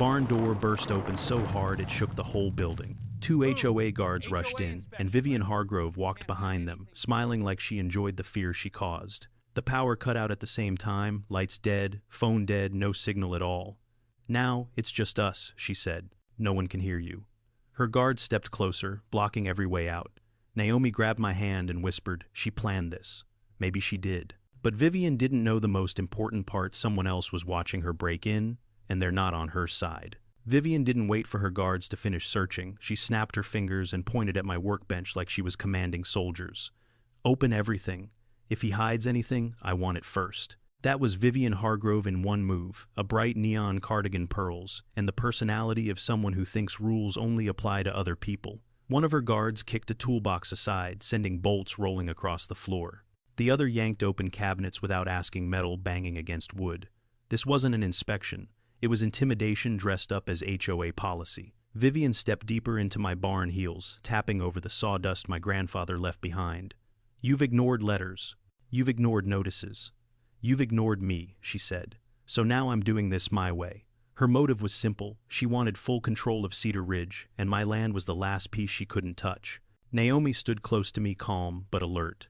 barn door burst open so hard it shook the whole building. Two HOA guards rushed in, and Vivian Hargrove walked behind them, smiling like she enjoyed the fear she caused. The power cut out at the same time, lights dead, phone dead, no signal at all. "Now, it's just us," she said. "No one can hear you." Her guards stepped closer, blocking every way out. Naomi grabbed my hand and whispered, "She planned this." Maybe she did. But Vivian didn't know the most important part: someone else was watching her break in, and they're not on her side. Vivian didn't wait for her guards to finish searching. She snapped her fingers and pointed at my workbench like she was commanding soldiers. "Open everything. If he hides anything, I want it first." That was Vivian Hargrove in one move, a bright neon cardigan pearls, and the personality of someone who thinks rules only apply to other people. One of her guards kicked a toolbox aside, sending bolts rolling across the floor. The other yanked open cabinets without asking, metal banging against wood. This wasn't an inspection. It was intimidation dressed up as HOA policy. Vivian stepped deeper into my barn heels, tapping over the sawdust my grandfather left behind. "You've ignored letters. You've ignored notices. You've ignored me," she said. "So now I'm doing this my way." Her motive was simple. She wanted full control of Cedar Ridge, and my land was the last piece she couldn't touch. Naomi stood close to me, calm but alert.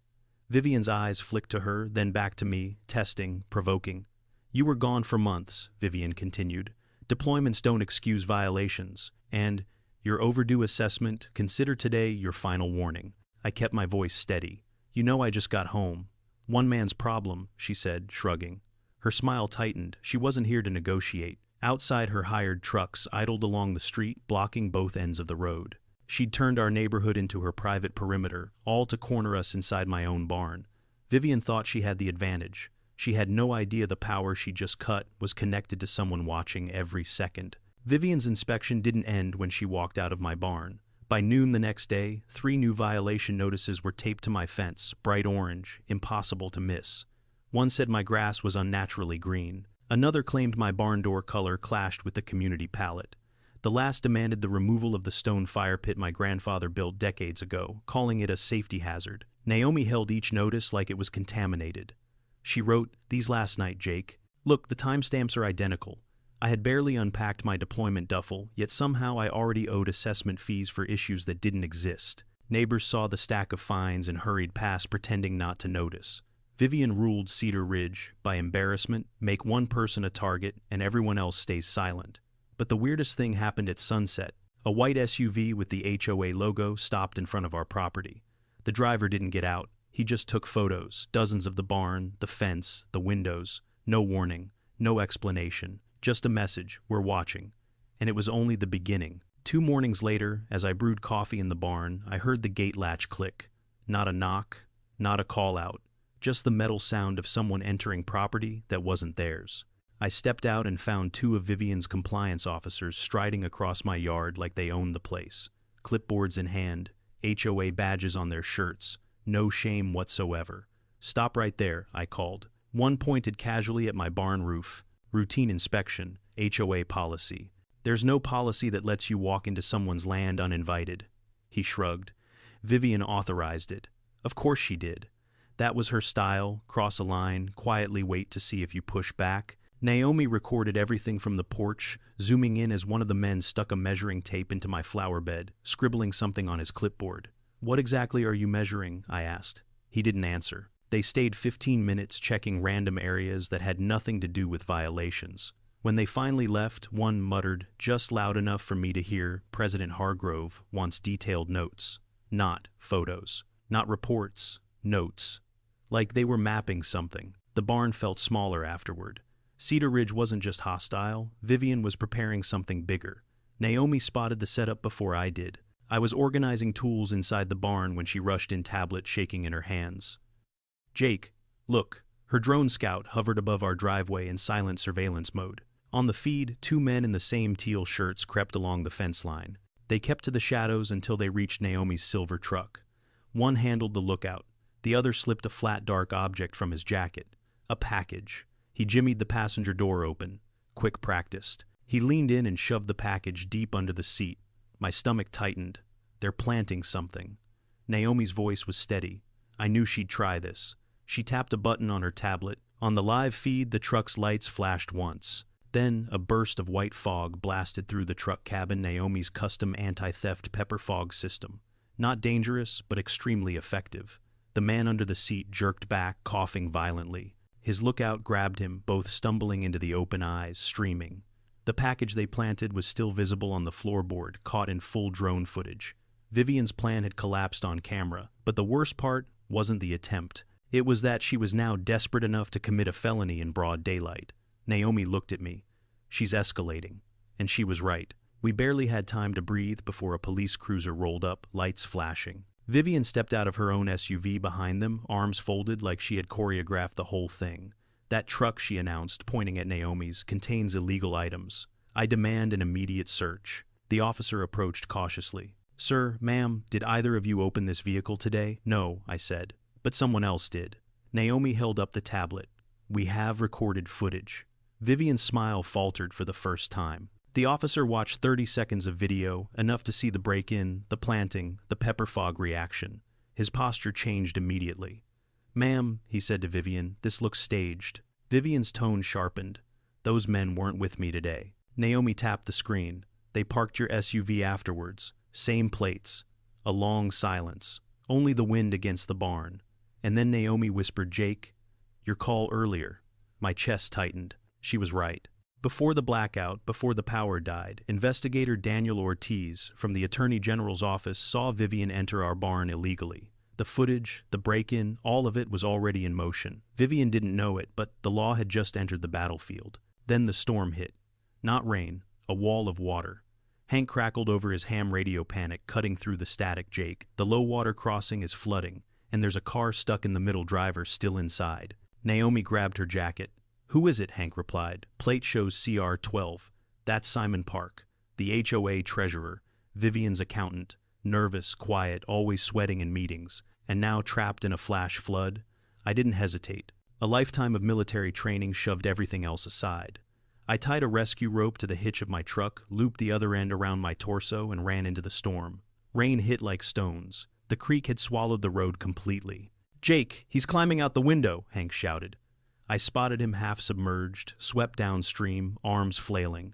Vivian's eyes flicked to her, then back to me, testing, provoking. "You were gone for months," Vivian continued. "Deployments don't excuse violations, and your overdue assessment, consider today your final warning." I kept my voice steady. "You know I just got home." "One man's problem," she said, shrugging. Her smile tightened. She wasn't here to negotiate. Outside, her hired trucks idled along the street, blocking both ends of the road. She'd turned our neighborhood into her private perimeter, all to corner us inside my own barn. Vivian thought she had the advantage. She had no idea the power she just cut was connected to someone watching every second. Vivian's inspection didn't end when she walked out of my barn. By noon the next day, 3 new violation notices were taped to my fence, bright orange, impossible to miss. One said my grass was unnaturally green. Another claimed my barn door color clashed with the community palette. The last demanded the removal of the stone fire pit my grandfather built decades ago, calling it a safety hazard. Naomi held each notice like it was contaminated. She wrote, "These last night, Jake. Look, the timestamps are identical. I had barely unpacked my deployment duffel, yet somehow I already owed assessment fees for issues that didn't exist." Neighbors saw the stack of fines and hurried past, pretending not to notice. Vivian ruled Cedar Ridge, by embarrassment, make one person a target and everyone else stays silent. But the weirdest thing happened at sunset. A white SUV with the HOA logo stopped in front of our property. The driver didn't get out. He just took photos, dozens of the barn, the fence, the windows. No warning, no explanation, just a message: "We're watching." And it was only the beginning. 2 mornings later, as I brewed coffee in the barn, I heard the gate latch click. Not a knock, not a call out, just the metal sound of someone entering property that wasn't theirs. I stepped out and found 2 of Vivian's compliance officers striding across my yard like they owned the place. Clipboards in hand, HOA badges on their shirts. No shame whatsoever. "Stop right there," I called. One pointed casually at my barn roof. "Routine inspection, HOA policy. There's no policy that lets you walk into someone's land uninvited." He shrugged. "Vivian authorized it." Of course she did. That was her style: cross a line, quietly wait to see if you push back. Naomi recorded everything from the porch, zooming in as one of the men stuck a measuring tape into my flower bed, scribbling something on his clipboard. "What exactly are you measuring?" I asked. He didn't answer. They stayed 15 minutes checking random areas that had nothing to do with violations. When they finally left, one muttered, just loud enough for me to hear, "President Hargrove wants detailed notes." Not photos. Not reports. Notes. Like they were mapping something. The barn felt smaller afterward. Cedar Ridge wasn't just hostile. Vivian was preparing something bigger. Naomi spotted the setup before I did. I was organizing tools inside the barn when she rushed in, tablet shaking in her hands. "Jake, look." Her drone scout hovered above our driveway in silent surveillance mode. On the feed, 2 men in the same teal shirts crept along the fence line. They kept to the shadows until they reached Naomi's silver truck. One handled the lookout. The other slipped a flat, dark object from his jacket. A package. He jimmied the passenger door open. Quick practiced. He leaned in and shoved the package deep under the seat. My stomach tightened. They're planting something. Naomi's voice was steady. I knew she'd try this. She tapped a button on her tablet. On the live feed, the truck's lights flashed once. Then, a burst of white fog blasted through the truck cabin, Naomi's custom anti-theft pepper fog system. Not dangerous, but extremely effective. The man under the seat jerked back, coughing violently. His lookout grabbed him, both stumbling into the open eyes, streaming. The package they planted was still visible on the floorboard, caught in full drone footage. Vivian's plan had collapsed on camera, but the worst part wasn't the attempt. It was that she was now desperate enough to commit a felony in broad daylight. Naomi looked at me. She's escalating. And she was right. We barely had time to breathe before a police cruiser rolled up, lights flashing. Vivian stepped out of her own SUV behind them, arms folded like she had choreographed the whole thing. That truck, she announced, pointing at Naomi's, contains illegal items. I demand an immediate search. The officer approached cautiously. Sir, ma'am, did either of you open this vehicle today? No, I said. But someone else did. Naomi held up the tablet. We have recorded footage. Vivian's smile faltered for the first time. The officer watched 30 seconds of video, enough to see the break-in, the planting, the pepper fog reaction. His posture changed immediately. Ma'am, he said to Vivian, this looks staged. Vivian's tone sharpened. Those men weren't with me today. Naomi tapped the screen. They parked your SUV afterwards. Same plates. A long silence. Only the wind against the barn. And then Naomi whispered, Jake, your call earlier. My chest tightened. She was right. Before the blackout, before the power died, Investigator Daniel Ortiz from the Attorney General's office saw Vivian enter our barn illegally. The footage, the break-in, all of it was already in motion. Vivian didn't know it, but the law had just entered the battlefield. Then the storm hit. Not rain, a wall of water. Hank crackled over his ham radio, panic cutting through the static. Jake, the low water crossing is flooding, and there's a car stuck in the middle, driver still inside. Naomi grabbed her jacket. Who is it? Hank replied. Plate shows CR12. That's Simon Park, the HOA treasurer, Vivian's accountant, nervous, quiet, always sweating in meetings, and now trapped in a flash flood. I didn't hesitate. A lifetime of military training shoved everything else aside. I tied a rescue rope to the hitch of my truck, looped the other end around my torso, and ran into the storm. Rain hit like stones. The creek had swallowed the road completely. Jake, he's climbing out the window, Hank shouted. I spotted him half submerged, swept downstream, arms flailing.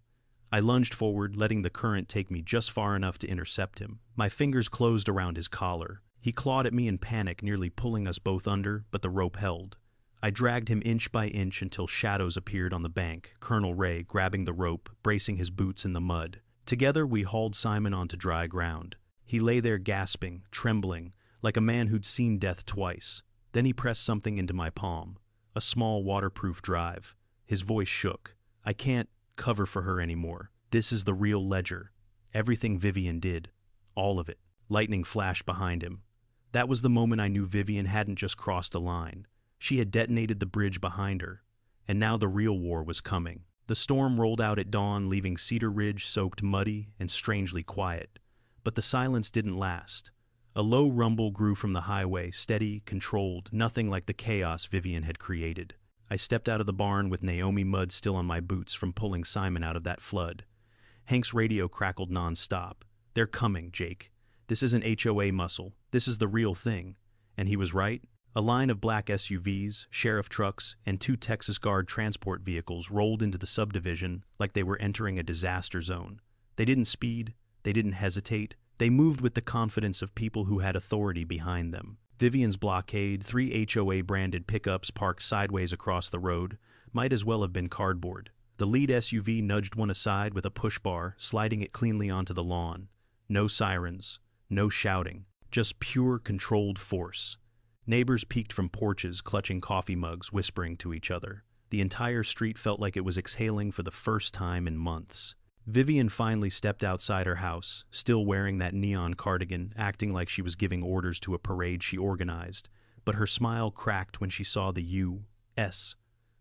I lunged forward, letting the current take me just far enough to intercept him. My fingers closed around his collar. He clawed at me in panic, nearly pulling us both under, but the rope held. I dragged him inch by inch until shadows appeared on the bank, Colonel Ray grabbing the rope, bracing his boots in the mud. Together we hauled Simon onto dry ground. He lay there gasping, trembling, like a man who'd seen death twice. Then he pressed something into my palm. A small waterproof drive. His voice shook. I can't cover for her anymore. This is the real ledger. Everything Vivian did. All of it. Lightning flashed behind him. That was the moment I knew Vivian hadn't just crossed a line. She had detonated the bridge behind her. And now the real war was coming. The storm rolled out at dawn, leaving Cedar Ridge soaked muddy and strangely quiet. But the silence didn't last. A low rumble grew from the highway, steady, controlled, nothing like the chaos Vivian had created. I stepped out of the barn with Naomi mud still on my boots from pulling Simon out of that flood. Hank's radio crackled nonstop. They're coming, Jake. This isn't HOA muscle. This is the real thing. And he was right. A line of black SUVs, sheriff trucks, and 2 Texas Guard transport vehicles rolled into the subdivision like they were entering a disaster zone. They didn't speed. They didn't hesitate. They moved with the confidence of people who had authority behind them. Vivian's blockade, 3 HOA-branded pickups parked sideways across the road, might as well have been cardboard. The lead SUV nudged one aside with a push bar, sliding it cleanly onto the lawn. No sirens, no shouting, just pure controlled force. Neighbors peeked from porches, clutching coffee mugs, whispering to each other. The entire street felt like it was exhaling for the first time in months. Vivian finally stepped outside her house, still wearing that neon cardigan, acting like she was giving orders to a parade she organized, but her smile cracked when she saw the U.S.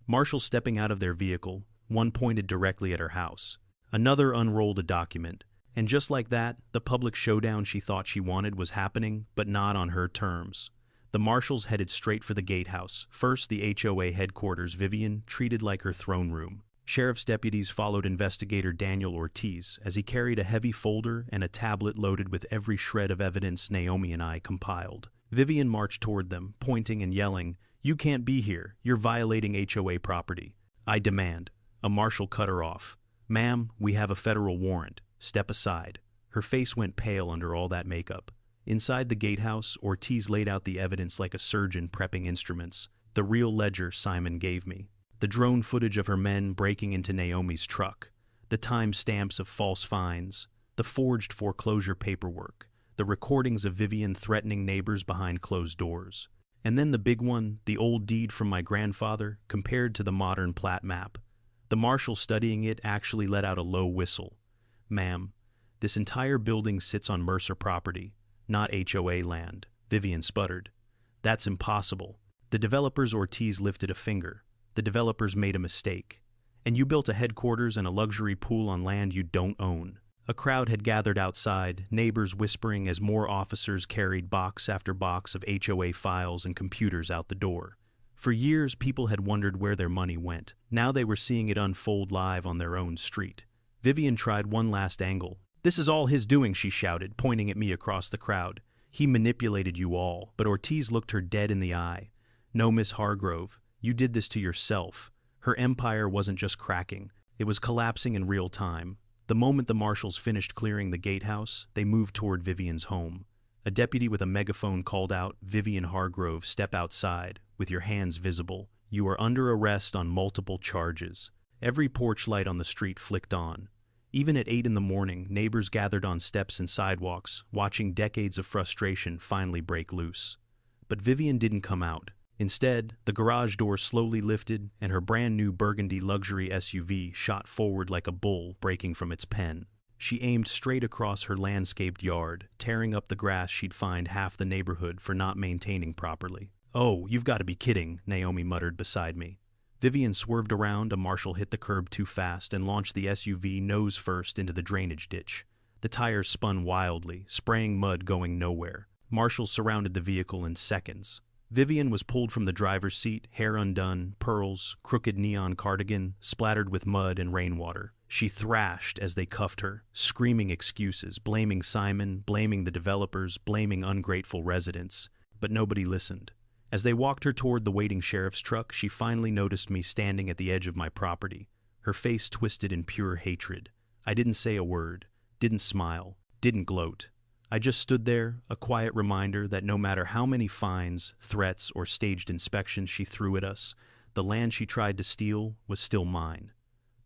Marshals stepping out of their vehicle, one pointed directly at her house. Another unrolled a document, and just like that, the public showdown she thought she wanted was happening, but not on her terms. The marshals headed straight for the gatehouse, first the HOA headquarters Vivian treated like her throne room. Sheriff's deputies followed Investigator Daniel Ortiz as he carried a heavy folder and a tablet loaded with every shred of evidence Naomi and I compiled. Vivian marched toward them, pointing and yelling, "You can't be here. You're violating HOA property. I demand A marshal cut her off. "Ma'am, we have a federal warrant. Step aside." Her face went pale under all that makeup. Inside the gatehouse, Ortiz laid out the evidence like a surgeon prepping instruments. The real ledger Simon gave me. The drone footage of her men breaking into Naomi's truck. The time stamps of false fines. The forged foreclosure paperwork. The recordings of Vivian threatening neighbors behind closed doors. And then the big one, the old deed from my grandfather, compared to the modern plat map. The marshal studying it actually let out a low whistle. "Ma'am, this entire building sits on Mercer property, not HOA land," Vivian sputtered. "That's impossible. The developers." Ortiz lifted a finger. "The developers made a mistake. And you built a headquarters and a luxury pool on land you don't own." A crowd had gathered outside, neighbors whispering as more officers carried box after box of HOA files and computers out the door. For years, people had wondered where their money went. Now they were seeing it unfold live on their own street. Vivian tried one last angle. "This is all his doing," she shouted, pointing at me across the crowd. "He manipulated you all." But Ortiz looked her dead in the eye. "No, Miss Hargrove, you did this to yourself." Her empire wasn't just cracking, it was collapsing in real time. The moment the marshals finished clearing the gatehouse, they moved toward Vivian's home. A deputy with a megaphone called out, "Vivian Hargrove, step outside, with your hands visible. You are under arrest on multiple charges." Every porch light on the street flicked on. Even at 8 in the morning, neighbors gathered on steps and sidewalks, watching decades of frustration finally break loose. But Vivian didn't come out. Instead, the garage door slowly lifted, and her brand-new burgundy luxury SUV shot forward like a bull breaking from its pen. She aimed straight across her landscaped yard, tearing up the grass she'd fined half the neighborhood for not maintaining properly. "Oh, you've got to be kidding," Naomi muttered beside me. Vivian swerved around, a marshal hit the curb too fast, and launched the SUV nose first into the drainage ditch. The tires spun wildly, spraying mud going nowhere. Marshals surrounded the vehicle in seconds. Vivian was pulled from the driver's seat, hair undone, pearls, crooked neon cardigan, splattered with mud and rainwater. She thrashed as they cuffed her, screaming excuses, blaming Simon, blaming the developers, blaming ungrateful residents. But nobody listened. As they walked her toward the waiting sheriff's truck, she finally noticed me standing at the edge of my property, her face twisted in pure hatred. I didn't say a word, didn't smile, didn't gloat. I just stood there, a quiet reminder that no matter how many fines, threats, or staged inspections she threw at us, the land she tried to steal was still mine.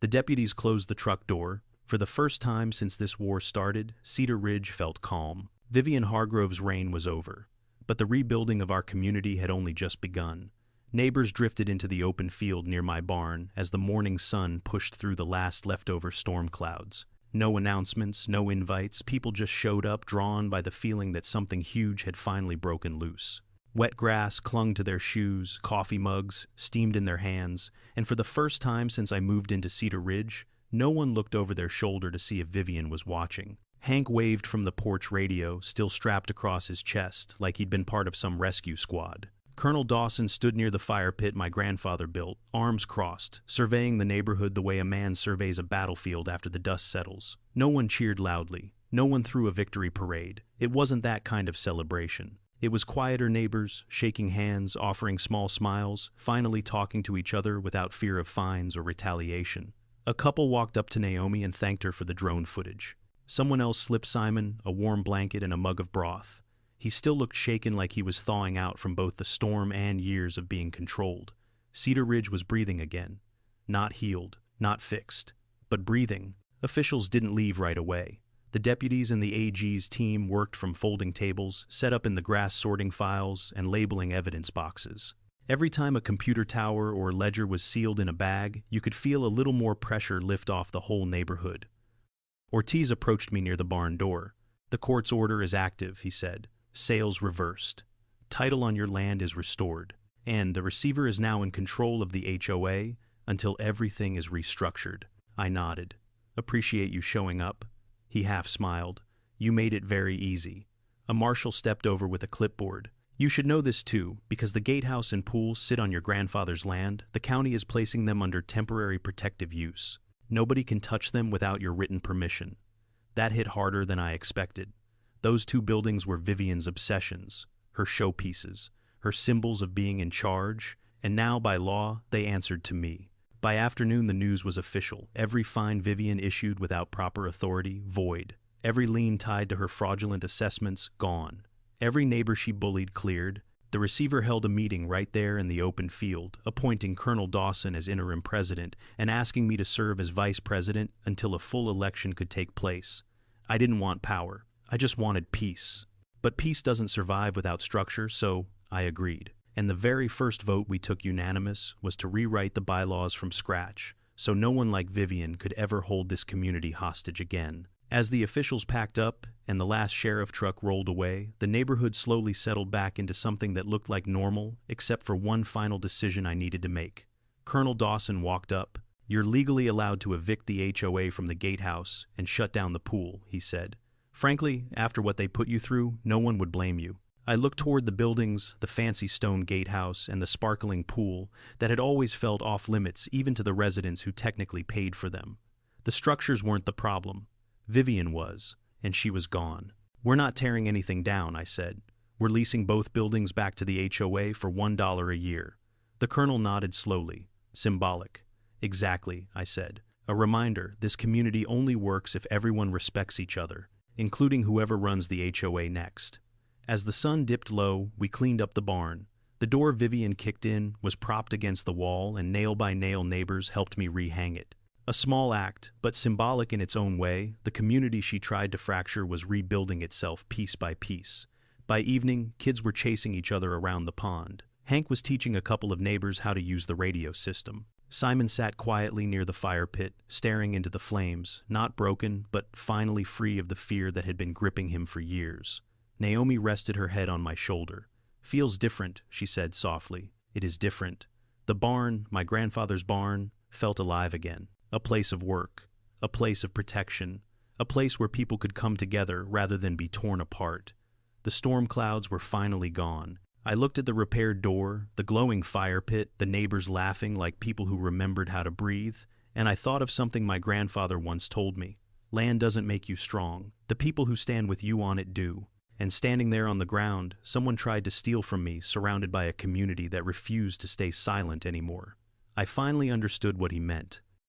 The deputies closed the truck door. For the first time since this war started, Cedar Ridge felt calm. Vivian Hargrove's reign was over. But the rebuilding of our community had only just begun. Neighbors drifted into the open field near my barn as the morning sun pushed through the last leftover storm clouds. No announcements, no invites, people just showed up, drawn by the feeling that something huge had finally broken loose. Wet grass clung to their shoes, coffee mugs steamed in their hands, and for the first time since I moved into Cedar Ridge, no one looked over their shoulder to see if Vivian was watching. Hank waved from the porch radio, still strapped across his chest, like he'd been part of some rescue squad. Colonel Dawson stood near the fire pit my grandfather built, arms crossed, surveying the neighborhood the way a man surveys a battlefield after the dust settles. No one cheered loudly. No one threw a victory parade. It wasn't that kind of celebration. It was quieter neighbors, shaking hands, offering small smiles, finally talking to each other without fear of fines or retaliation. A couple walked up to Naomi and thanked her for the drone footage. Someone else slipped Simon a warm blanket and a mug of broth. He still looked shaken, like he was thawing out from both the storm and years of being controlled. Cedar Ridge was breathing again. Not healed, not fixed, but breathing. Officials didn't leave right away. The deputies and the AG's team worked from folding tables, set up in the grass sorting files, and labeling evidence boxes. Every time a computer tower or ledger was sealed in a bag, you could feel a little more pressure lift off the whole neighborhood. Ortiz approached me near the barn door. "The court's order is active," he said. "Sales reversed. Title on your land is restored. And the receiver is now in control of the HOA until everything is restructured." I nodded. "Appreciate you showing up." He half smiled. "You made it very easy." A marshal stepped over with a clipboard. "You should know this too, because the gatehouse and pool sit on your grandfather's land. The county is placing them under temporary protective use. Nobody can touch them without your written permission." That hit harder than I expected. Those two buildings were Vivian's obsessions, her showpieces, her symbols of being in charge, and now, by law, they answered to me. By afternoon, the news was official. Every fine Vivian issued without proper authority, void. Every lien tied to her fraudulent assessments, gone. Every neighbor she bullied, cleared. The receiver held a meeting right there in the open field, appointing Colonel Dawson as interim president and asking me to serve as vice president until a full election could take place. I didn't want power. I just wanted peace. But peace doesn't survive without structure, so I agreed. And the very first vote we took unanimous was to rewrite the bylaws from scratch, so no one like Vivian could ever hold this community hostage again. As the officials packed up and the last sheriff truck rolled away, the neighborhood slowly settled back into something that looked like normal, except for one final decision I needed to make. Colonel Dawson walked up. "You're legally allowed to evict the HOA from the gatehouse and shut down the pool," he said. "Frankly, after what they put you through, no one would blame you." I looked toward the buildings, the fancy stone gatehouse, and the sparkling pool that had always felt off limits even to the residents who technically paid for them. The structures weren't the problem. Vivian was, and she was gone. "We're not tearing anything down," I said. "We're leasing both buildings back to the HOA for $1 a year." The colonel nodded slowly. "Symbolic." "Exactly," I said. "A reminder, this community only works if everyone respects each other, including whoever runs the HOA next." As the sun dipped low, we cleaned up the barn. The door Vivian kicked in was propped against the wall, and nail-by-nail neighbors helped me rehang it. A small act, but symbolic in its own way, the community she tried to fracture was rebuilding itself piece by piece. By evening, kids were chasing each other around the pond. Hank was teaching a couple of neighbors how to use the radio system. Simon sat quietly near the fire pit, staring into the flames, not broken, but finally free of the fear that had been gripping him for years. Naomi rested her head on my shoulder. "Feels different," she said softly. "It is different." The barn, my grandfather's barn, felt alive again. A place of work, a place of protection, a place where people could come together rather than be torn apart. The storm clouds were finally gone. I looked at the repaired door, the glowing fire pit, the neighbors laughing like people who remembered how to breathe, and I thought of something my grandfather once told me. Land doesn't make you strong. The people who stand with you on it do. And standing there on the ground, someone tried to steal from me, surrounded by a community that refused to stay silent anymore. I finally understood what he meant.